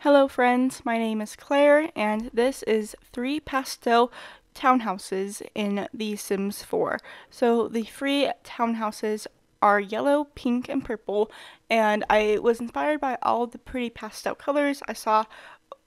Hello friends, my name is Claire and this is 3 pastel townhouses in The Sims 4. So the 3 townhouses are yellow, pink, and purple, and I was inspired by all the pretty pastel colors I saw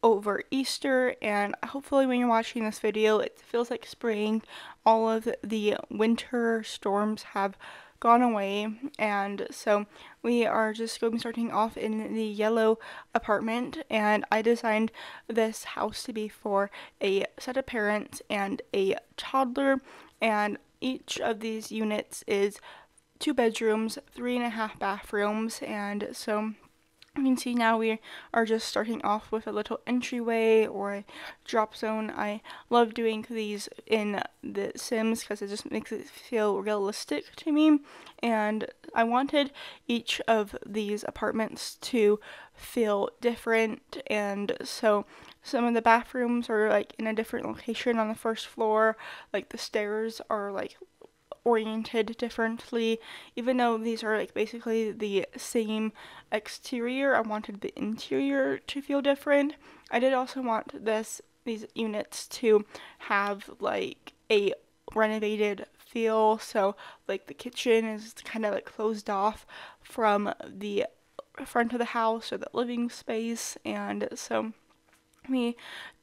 over Easter, and hopefully when you're watching this video it feels like spring. All of the winter storms have gone away, and so we are just going to be starting off in the yellow apartment, and I designed this house to be for a set of parents and a toddler, and each of these units is 2 bedrooms, 3.5 bathrooms, and so you can see now we are just starting off with a little entryway or a drop zone. I love doing these in The Sims because it just makes it feel realistic to me, and I wanted each of these apartments to feel different, and so some of the bathrooms are like in a different location on the first floor, like the stairs are like oriented differently. Even though these are like basically the same exterior, I wanted the interior to feel different. I did also want these units to have like a renovated feel, so like the kitchen is kind of like closed off from the front of the house or the living space, and so we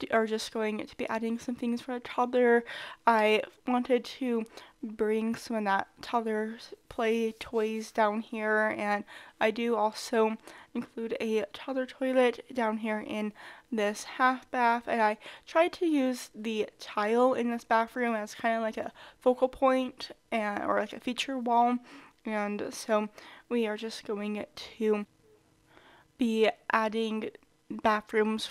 are just going to be adding some things for a toddler. I wanted to bring some of that toddler's play toys down here, and I do also include a toddler toilet down here in this half bath, and I tried to use the tile in this bathroom as kind of like a focal point or like a feature wall, and so we are just going to be adding bathrooms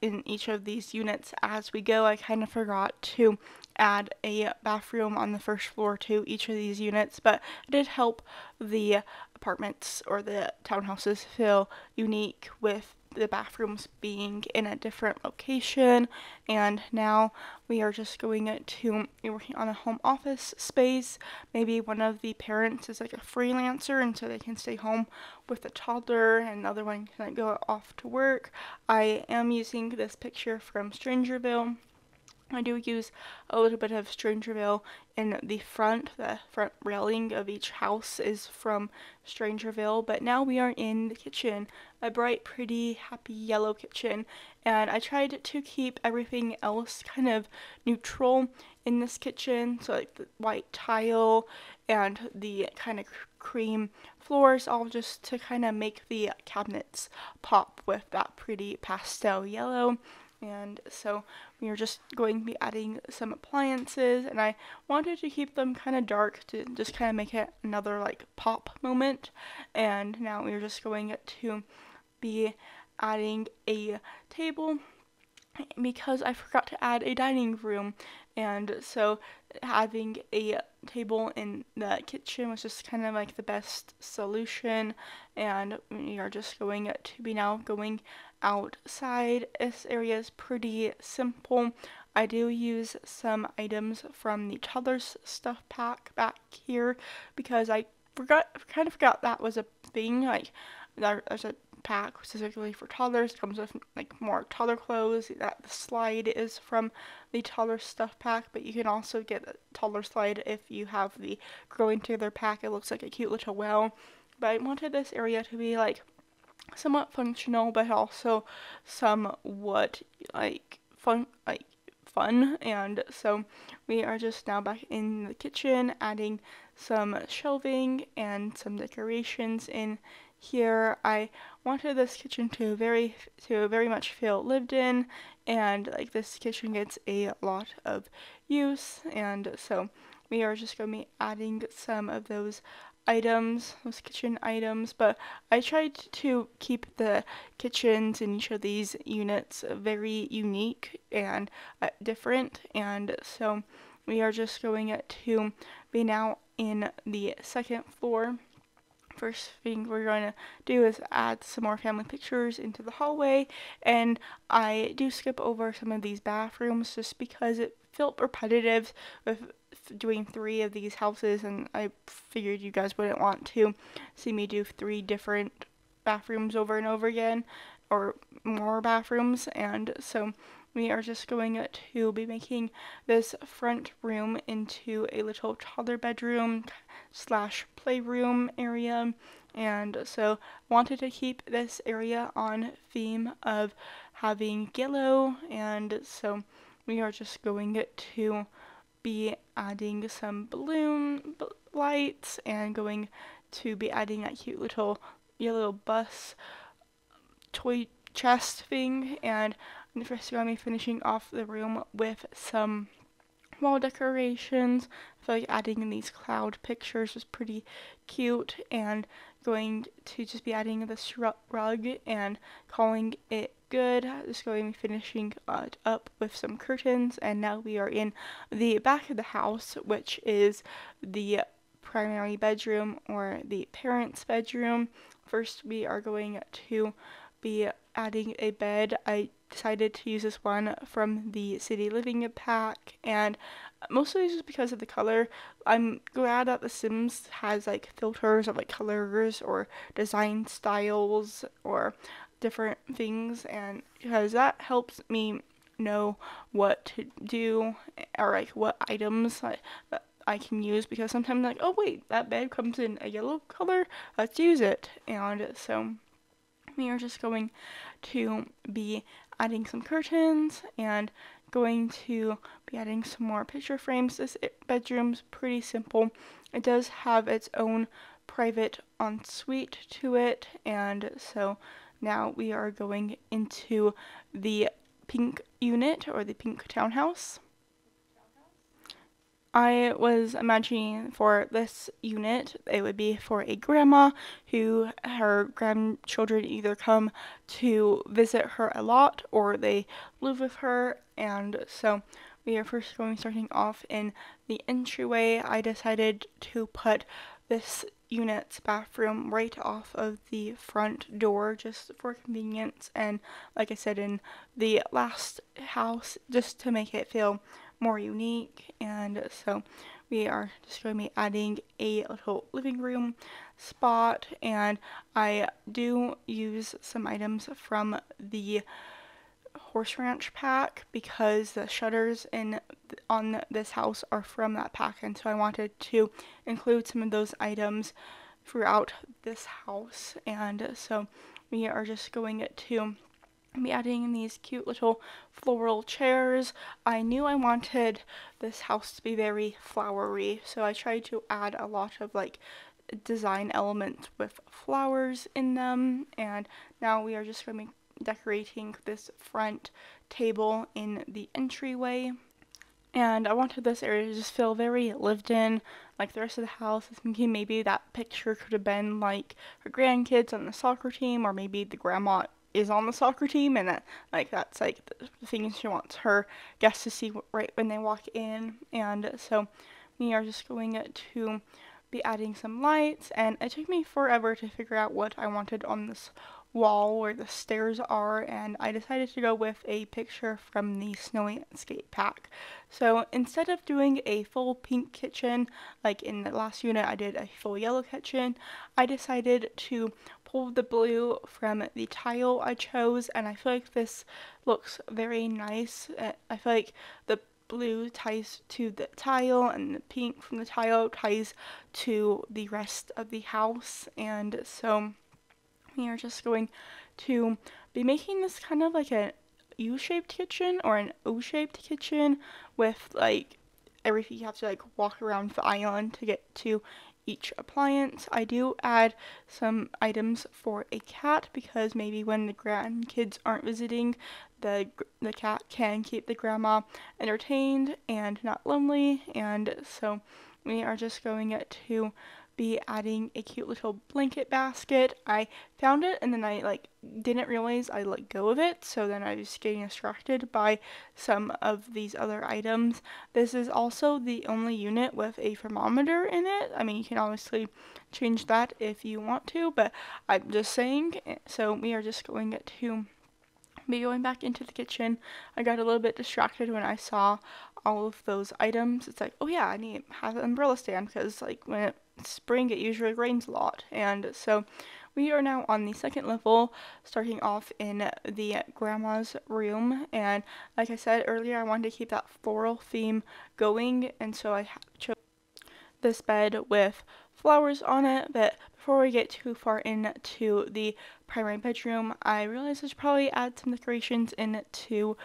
in each of these units as we go. I kind of forgot to add a bathroom on the first floor to each of these units, but it did help the apartments or the townhouses feel unique with the bathrooms being in a different location. And now we are just going to be working on a home office space. Maybe one of the parents is like a freelancer and so they can stay home with the toddler and the other one can like go off to work. I am using this picture from Strangerville. I do use a little bit of Strangerville in the front. The front railing of each house is from Strangerville, but now we are in the kitchen, a bright, pretty, happy yellow kitchen, and I tried to keep everything else kind of neutral in this kitchen, so like the white tile and the kind of cream floors, all just to kind of make the cabinets pop with that pretty pastel yellow. And so we are just going to be adding some appliances, and I wanted to keep them kind of dark to just kind of make it another like pop moment. And now we're just going to be adding a table because I forgot to add a dining room, and so having a table in the kitchen was just kind of like the best solution. And we are just going to be now going outside. This area is pretty simple. I do use some items from the toddler's stuff pack back here because I kind of forgot that was a thing. Like there's a pack specifically for toddlers. It comes with like more toddler clothes. That the slide is from the toddler stuff pack, but you can also get the toddler slide if you have the growing together pack. It looks like a cute little well. But I wanted this area to be like somewhat functional, but also somewhat like fun. And so we are just now back in the kitchen, adding some shelving and some decorations in here. I wanted this kitchen to very much feel lived in, and like this kitchen gets a lot of use, and so we are just going to be adding some of those kitchen items, but I tried to keep the kitchens in each of these units very unique and different, and so we are just going to be now in the second floor. First thing we're going to do is add some more family pictures into the hallway, and I do skip over some of these bathrooms just because it felt repetitive with doing 3 of these houses, and I figured you guys wouldn't want to see me do 3 different bathrooms over and over again. or more bathrooms, and so we are just going to be making this front room into a little toddler bedroom slash playroom area. And so wanted to keep this area on theme of having yellow, and so we are just going to be adding some balloon lights and going to be adding that cute little yellow bus toy chest thing. And I'm first going to be finishing off the room with some wall decorations. I feel like adding in these cloud pictures was pretty cute, and going to just be adding this rug and calling it good. Just going to be finishing up with some curtains, and now we are in the back of the house, which is the primary bedroom or the parents' bedroom. First, we are going to be adding a bed. I decided to use this one from the City Living pack, and mostly just because of the color. I'm glad that The Sims has like filters of like colors or design styles or different things, and because that helps me know what to do or like what items I can use, because sometimes like, oh wait, that bed comes in a yellow color, let's use it. And so we are just going to be adding some curtains and going to be adding some more picture frames. This bedroom's pretty simple. It does have its own private ensuite to it, and so now we are going into the pink unit or the pink townhouse. I was imagining for this unit, it would be for a grandma who her grandchildren either come to visit her a lot or they live with her. And so we are first starting off in the entryway. I decided to put this unit's bathroom right off of the front door just for convenience, and like I said in the last house, just to make it feel more unique. And so we are just going to be adding a little living room spot, and I do use some items from the Horse Ranch pack because the shutters on this house are from that pack, and so I wanted to include some of those items throughout this house. And so we are just going to be adding these cute little floral chairs. I knew I wanted this house to be very flowery, so I tried to add a lot of like design elements with flowers in them. And now we are just going to be decorating this front table in the entryway. And I wanted this area to just feel very lived in, like the rest of the house. I was thinking maybe that picture could have been like her grandkids on the soccer team, or maybe the grandma is on the soccer team, and that's like the things she wants her guests to see right when they walk in. And so we are just going to be adding some lights, and it took me forever to figure out what I wanted on this wall where the stairs are, and I decided to go with a picture from the Snowy Escape pack. So instead of doing a full pink kitchen like in the last unit, I did a full yellow kitchen. I decided to pull the blue from the tile I chose, and I feel like this looks very nice. I feel like the blue ties to the tile, and the pink from the tile ties to the rest of the house. And so we are just going to be making this kind of like a U-shaped kitchen or an O-shaped kitchen with like everything. You have to like walk around the island to get to each appliance. I do add some items for a cat because maybe when the grandkids aren't visiting, the cat can keep the grandma entertained and not lonely. And so we are just going to be adding a cute little blanket basket. I found it and then I like didn't realize I let go of it, so then I was getting distracted by some of these other items. This is also the only unit with a thermometer in it. I mean, you can obviously change that if you want to, but I'm just saying. So we are just going to be going back into the kitchen. I got a little bit distracted when I saw all of those items. It's like, oh yeah, I need to have an umbrella stand because like when it's spring it usually rains a lot. And so we are now on the second level, starting off in the grandma's room. And like I said earlier, I wanted to keep that floral theme going, and so I chose this bed with flowers on it. But before we get too far into the primary bedroom, I realized I should probably add some decorations into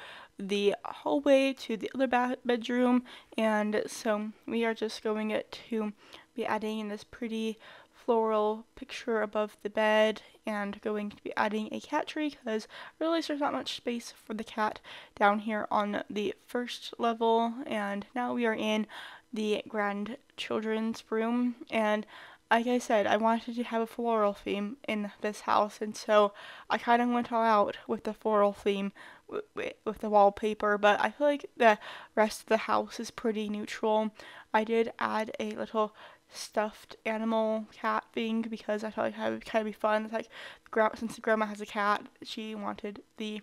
the hallway to the other bedroom, and so we are just going to be adding this pretty floral picture above the bed, and going to be adding a cat tree because I realized there's not much space for the cat down here on the first level. And now we are in the grandchildren's room, and like I said, I wanted to have a floral theme in this house, and so I kind of went all out with the floral theme with the wallpaper, but I feel like the rest of the house is pretty neutral. I did add a little stuffed animal cat thing because I thought it would kind of be fun. It's like, since the grandma has a cat, she wanted the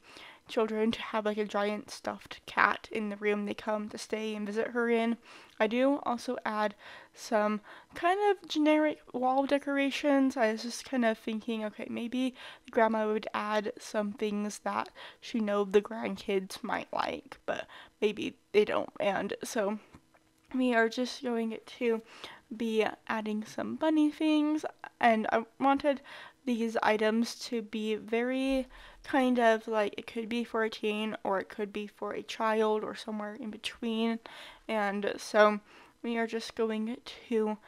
children to have like a giant stuffed cat in the room they come to stay and visit her in. I do also add some kind of generic wall decorations. I was just kind of thinking, okay, maybe the grandma would add some things that she knows the grandkids might like, but maybe they don't. And so we are just going to be adding some bunny things, and I wanted these items to be very kind of like, it could be for a teen or it could be for a child or somewhere in between. And so we are just going to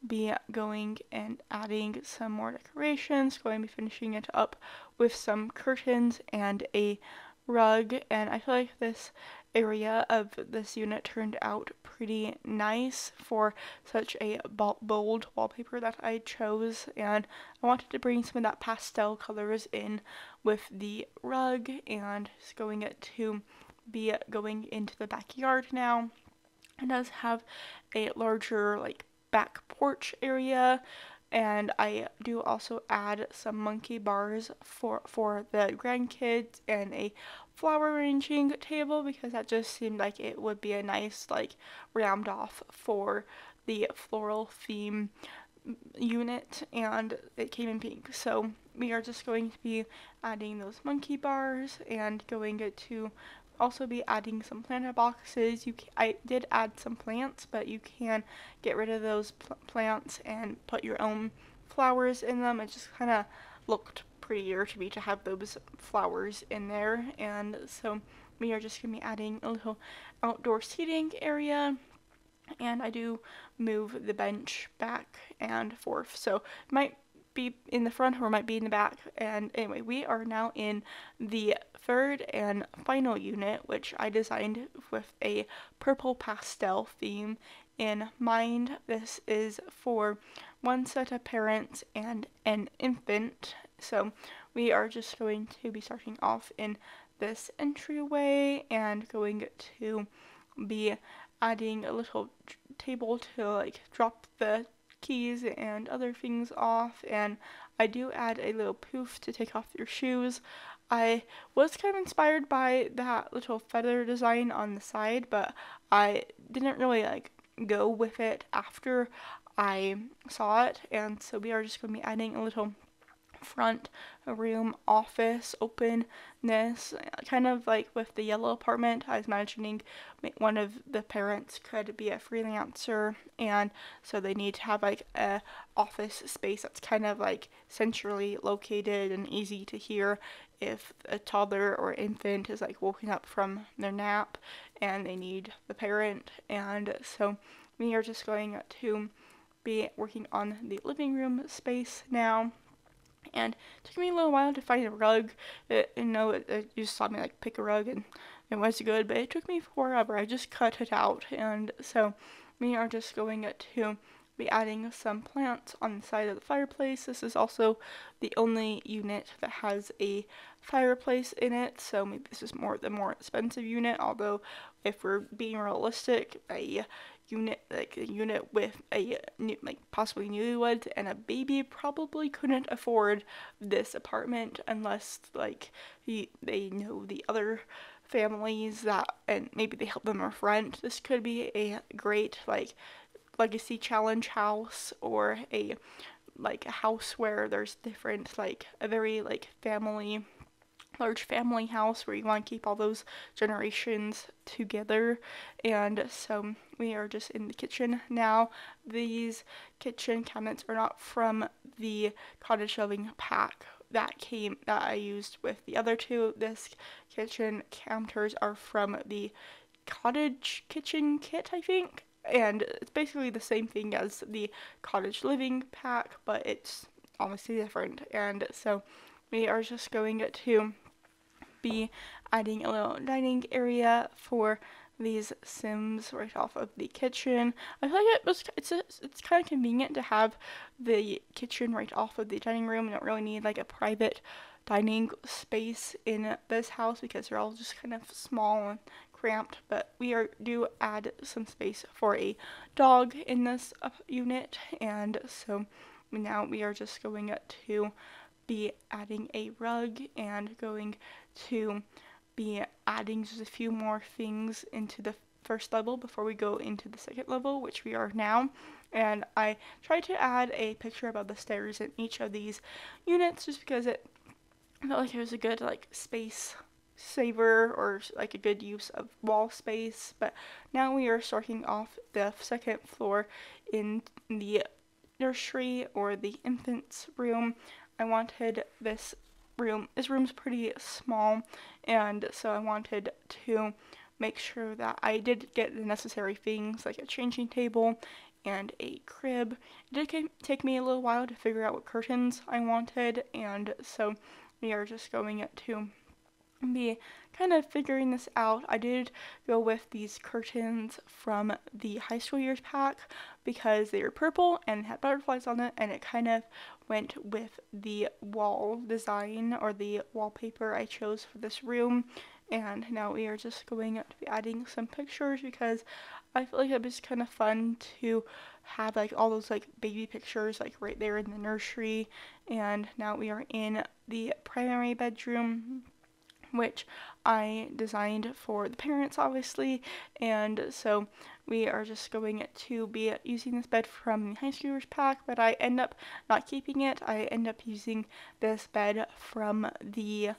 be going and adding some more decorations, going to be finishing it up with some curtains and a rug. And I feel like this area of this unit turned out pretty nice for such a bold wallpaper that I chose, and I wanted to bring some of that pastel colors in with the rug. And just going to be going into the backyard now. It does have a larger like back porch area, and I do also add some monkey bars for the grandkids and a flower arranging table because that just seemed like it would be a nice like round off for the floral theme unit, and it came in pink. So we are just going to be adding those monkey bars and going to also be adding some planter boxes. I did add some plants, but you can get rid of those plants and put your own flowers in them. It just kind of looked prettier to me to have those flowers in there. And so we are just going to be adding a little outdoor seating area, and I do move the bench back and forth, so it might be in the front or it might be in the back. And anyway, we are now in the third and final unit, which I designed with a purple pastel theme in mind. This is for one set of parents and an infant, so we are just going to be starting off in this entryway and going to be adding a little table to like drop the keys and other things off, and I do add a little poof to take off your shoes. I was kind of inspired by that little feather design on the side, but I didn't really like go with it after I saw it, and so we are just going to be adding a little front room office openness, kind of like with the yellow apartment. I was imagining one of the parents could be a freelancer, and so they need to have like a office space that's kind of like centrally located and easy to hear if a toddler or infant is like woken up from their nap and they need the parent. And so we are just going to be working on the living room space now. And it took me a little while to find a rug. You just saw me like pick a rug and it was good, but it took me forever. I just cut it out, and so we are just going to be adding some plants on the side of the fireplace. This is also the only unit that has a fireplace in it, so maybe this is the more expensive unit, although if we're being realistic, a unit with a new, like possibly newlyweds and a baby probably couldn't afford this apartment unless like they know the other families that, and maybe they help them with rent. This could be a great like legacy challenge house or a like a house where there's different, like a very like large family house where you want to keep all those generations together. And so we are just in the kitchen now. These kitchen cabinets are not from the cottage living pack that I used with the other two. This kitchen counters are from the cottage kitchen kit, I think. And it's basically the same thing as the cottage living pack, but it's obviously different. And so we are just going to be adding a little dining area for these Sims right off of the kitchen. I feel like it's kind of convenient to have the kitchen right off of the dining room. You don't really need like a private dining space in this house because they're all just kind of small and cramped, but do add some space for a dog in this unit. And so now we are just going to be adding a rug and going to be adding just a few more things into the first level before we go into the second level, which we are now. And I tried to add a picture above the stairs in each of these units just because it felt like it was a good like space saver or like a good use of wall space. But now we are starting off the second floor in the nursery or the infant's room. I wanted this room's pretty small, and so I wanted to make sure that I did get the necessary things like a changing table and a crib. It did take me a little while to figure out what curtains I wanted, and so we are just going to be kind of figuring this out. I did go with these curtains from the high school years pack because they were purple and had butterflies on it, and it kind of went with the wall design or the wallpaper I chose for this room. And now we are just going to be adding some pictures because I feel like it was kind of fun to have like all those like baby pictures like right there in the nursery. And now we are in the primary bedroom, which I designed for the parents, obviously. And so we are just going to be using this bed from the high schoolers pack, but I end up not keeping it. I end up using this bed from the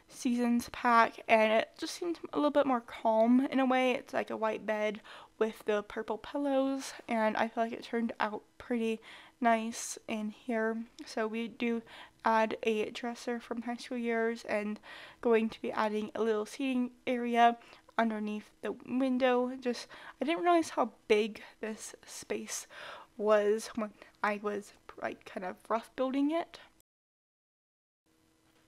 seasons pack, and it just seemed a little bit more calm in a way. It's like a white bed with the purple pillows, and I feel like it turned out pretty nice in here. So we do add a dresser from high school years and going to be adding a little seating area underneath the window. Just I didn't realize how big this space was when I was like kind of rough building it,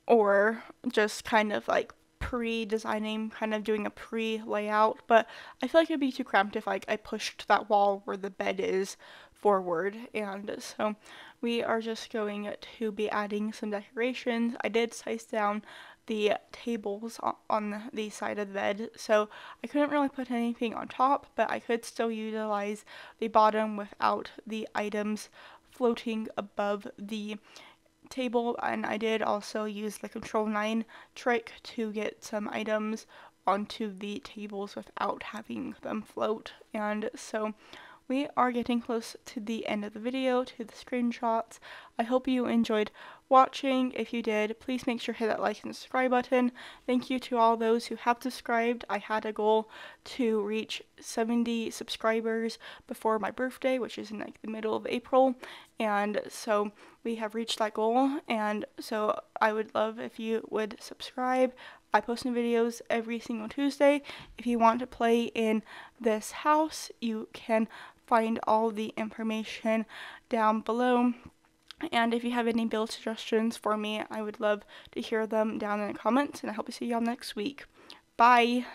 or just kind of like pre-designing, kind of doing a pre-layout, but I feel like it'd be too cramped if like I pushed that wall where the bed is forward. And so we are just going to be adding some decorations. I did size down the tables on the side of the bed, so I couldn't really put anything on top, but I could still utilize the bottom without the items floating above the table. And I did also use the Control 9 trick to get some items onto the tables without having them float. And so we are getting close to the end of the video, to the screenshots. I hope you enjoyed watching. If you did, please make sure to hit that like and subscribe button. Thank you to all those who have subscribed. I had a goal to reach 70 subscribers before my birthday, which is in like the middle of April, and so we have reached that goal. And so I would love if you would subscribe. I post new videos every single Tuesday. If you want to play in this house, you can find all the information down below. And if you have any build suggestions for me, I would love to hear them down in the comments, and I hope to see y'all next week. Bye!